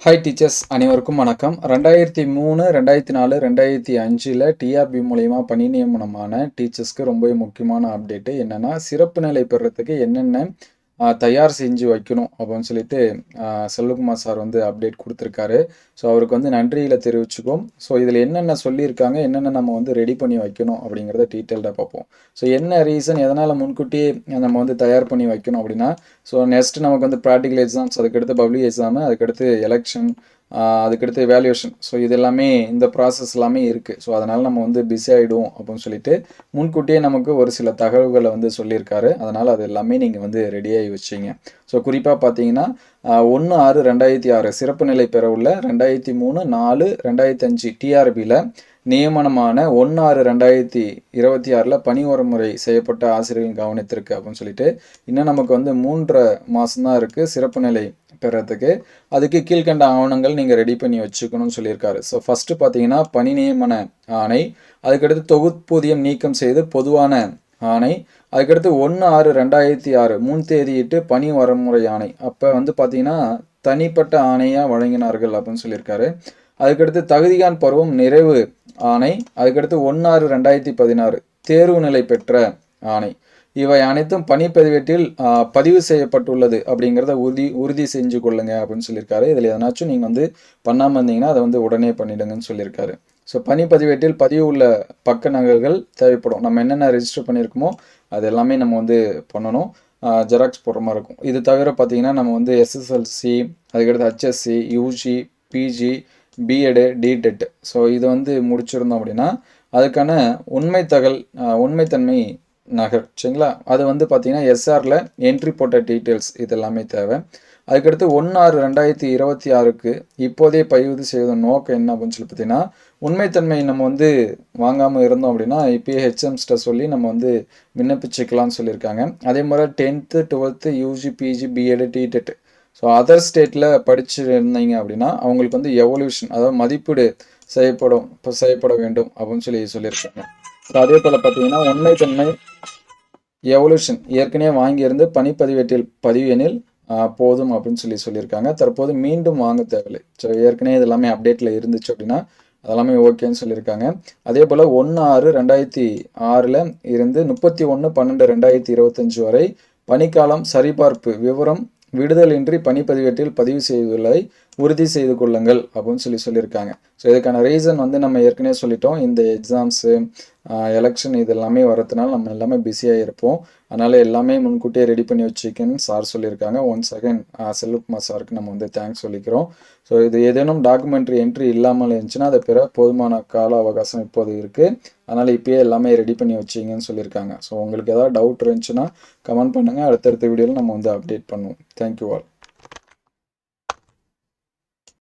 Hi teachers அனைவருக்கும் வணக்கம். 2003, 2004, 2005ல் TRP மூலியமா பணி நியமனமான டீச்சர்ஸ்க்கு ரொம்பவே முக்கியமான அப்டேட்டு என்னன்னா, சிறப்பு நிலை பெறுறதுக்கு என்னென்ன தயார் செஞ்சு வைக்கணும் அப்படின்னு சொல்லிட்டு செல்வகுமார் சார் வந்து அப்டேட் குடுத்துருக்காரு. ஸோ அவருக்கு வந்து நன்றிகள தெரிவிச்சுக்குவோம். ஸோ இதில என்னென்ன சொல்லியிருக்காங்க, என்னென்ன நம்ம வந்து ரெடி பண்ணி வைக்கணும் அப்படிங்கிறத டீட்டெயில்டா பார்ப்போம். ஸோ என்ன ரீசன் எதனால முன்கூட்டியே நம்ம வந்து தயார் பண்ணி வைக்கணும் அப்படின்னா, ஸோ நெக்ஸ்ட் நமக்கு வந்து ப்ராக்டிகல் எக்ஸாம்ஸ், அதுக்கடுத்து பப்ளிக் எக்ஸாமு, அதுக்கடுத்து எலக்ஷன், அதுக்கடுத்து வேல்யூவேஷன். ஸோ இது எல்லாமே இந்த ப்ராசஸ் எல்லாமே இருக்கு. ஸோ அதனால நம்ம வந்து பிஸி ஆயிடுவோம் அப்படின்னு சொல்லிட்டு, முன்கூட்டியே நமக்கு ஒரு சில தகவல்கள வந்து சொல்லியிருக்காரு. அதனால அது எல்லாமே நீங்க வந்து ரெடியாகி வச்சுங்க. ஸோ குறிப்பா பார்த்தீங்கன்னா, 1/6/2006 சிறப்பு நிலை பெறவுள்ள 2003, 4, 2005 டிஆர்பில நியமனமான 1/6/2026ல பணி முறை செய்யப்பட்ட ஆசிரியர்களின் கவனத்திற்கு அப்படின்னு சொல்லிட்டு, இன்னும் நமக்கு வந்து 3 1/2 மாசம் தான் இருக்கு சிறப்பு நிலை பெறதுக்கு. அதுக்கு கீழ்க்கண்ட ஆவணங்கள் நீங்க ரெடி பண்ணி வச்சுக்கணும்னு சொல்லியிருக்காரு. ஸோ ஃபர்ஸ்ட் பார்த்தீங்கன்னா, பணி நியமன ஆணை, அதுக்கடுத்து தொகுப்பூதியம் நீக்கம் செய்து பொதுவான ஆணை, அதுக்கடுத்து 1/6/2006 தேதியிட்டு பணி வரமுறை ஆணை. அப்ப வந்து பார்த்தீங்கன்னா, தனிப்பட்ட ஆணையா வழங்கினார்கள் அப்படின்னு சொல்லியிருக்காரு. அதுக்கடுத்து தகுதிகாண் பருவம் நிறைவு ஆணை, அதுக்கடுத்து 1/6/2016 தேர்வு நிலை பெற்ற ஆணை. இவை அனைத்தும் பணிப்பதிவேட்டில் பதிவு செய்யப்பட்டுள்ளது அப்படிங்கிறத உறுதி செஞ்சு கொள்ளுங்க அப்படின்னு சொல்லியிருக்காரு. இதில் எதனாச்சும் நீங்கள் வந்து பண்ணாமல் இருந்தீங்கன்னா அதை வந்து உடனே பண்ணிடுங்கன்னு சொல்லியிருக்காரு. ஸோ பணிப்பதிவேட்டில் பதிவு உள்ள பக்க நகல்கள் தேவைப்படும். நம்ம என்னென்ன ரெஜிஸ்டர் பண்ணியிருக்கோமோ அது எல்லாமே நம்ம வந்து பண்ணணும். ஜெராக்ஸ் போடுற மாதிரி இருக்கும். இது தவிர பார்த்தீங்கன்னா நம்ம வந்து எஸ்எஸ்எல்சி, அதுக்கடுத்து HSC, UG, PG, BEd, DTEd. So இதை வந்து முடிச்சிருந்தோம் அப்படின்னா அதுக்கான உண்மைத்தன்மை நகல் சரிங்களா. அது வந்து பார்த்தீங்கன்னா எஸ்ஆரில் என்ட்ரி போட்ட டீட்டெயில்ஸ் இது எல்லாமே தேவை. அதுக்கடுத்து 1/6/2026க்கு இப்போதே பதிவு செய்வதன் நோக்கம் என்ன அப்படின்னு சொல்லி பார்த்தீங்கன்னா, உண்மைத்தன்மை நம்ம வந்து வாங்காமல் இருந்தோம் அப்படின்னா இப்போயே ஹெச்எம்ஸ்கிட்ட சொல்லி நம்ம வந்து விண்ணப்பிச்சுக்கலாம்னு சொல்லியிருக்காங்க. அதே மாதிரி 10th, 12th, UG, PG, BEd, DTEd. So other ஸ்டேட்டில் படிச்சு இருந்தீங்க அப்படின்னா அவங்களுக்கு வந்து எவல்யூஷன், அதாவது மதிப்பீடு செய்யப்பட வேண்டும் அப்படின்னு சொல்லியிருக்காங்க. ஸோ அதே போல் பார்த்தீங்கன்னா உண்மைத்தன்மை எவல்யூஷன் ஏற்கனவே வாங்கியிருந்து பணிப்பதிவேட்டில் பதிவு எனில் போதும் அப்படின்னு சொல்லியிருக்காங்க. தற்போது மீண்டும் வாங்க தேவையில்லை. ஸோ ஏற்கனவே இது எல்லாமே அப்டேட்டில் இருந்துச்சு அப்படின்னா அதெல்லாமே ஓகேன்னு சொல்லியிருக்காங்க. அதே போல் 1/6/2006ல் இருந்து 31/12/2025 வரை பணிக்காலம் சரிபார்ப்பு விவரம் விடுதலின்றி பணிப்பதிவேட்டில் பதிவு செய்துள்ளதை உறுதி செய்து கொள்ளுங்கள் அப்படின்னு சொல்லியிருக்காங்க. ஸோ இதுக்கான ரீசன் வந்து நம்ம ஏற்கனவே சொல்லிட்டோம். இந்த எக்ஸாம்ஸு, எலெக்ஷன் இது எல்லாமே வரதுனால நம்ம எல்லாமே பிஸியாக இருப்போம். அதனால் எல்லாமே முன்கூட்டியே ரெடி பண்ணி வச்சுக்கன்னு சார் சொல்லியிருக்காங்க. ஒன்ஸ் அகைன் செல்வகுமார் சாருக்கு நம்ம வந்து தேங்க்ஸ் சொல்லிக்கிறோம். ஸோ இது ஏதேனும் டாக்குமெண்ட்ரி என்ட்ரி இல்லாமல் இருந்துச்சுன்னா அதை பெற போதுமான கால அவகாசம் இப்போது இருக்குது. அதனால் இப்போயே எல்லாமே ரெடி பண்ணி வச்சிங்கன்னு சொல்லியிருக்காங்க. ஸோ உங்களுக்கு ஏதாவது டவுட் இருந்துச்சுன்னா கமெண்ட் பண்ணுங்கள். அடுத்தடுத்த வீடியோவில் நம்ம வந்து அப்டேட் பண்ணுவோம். Thank you all.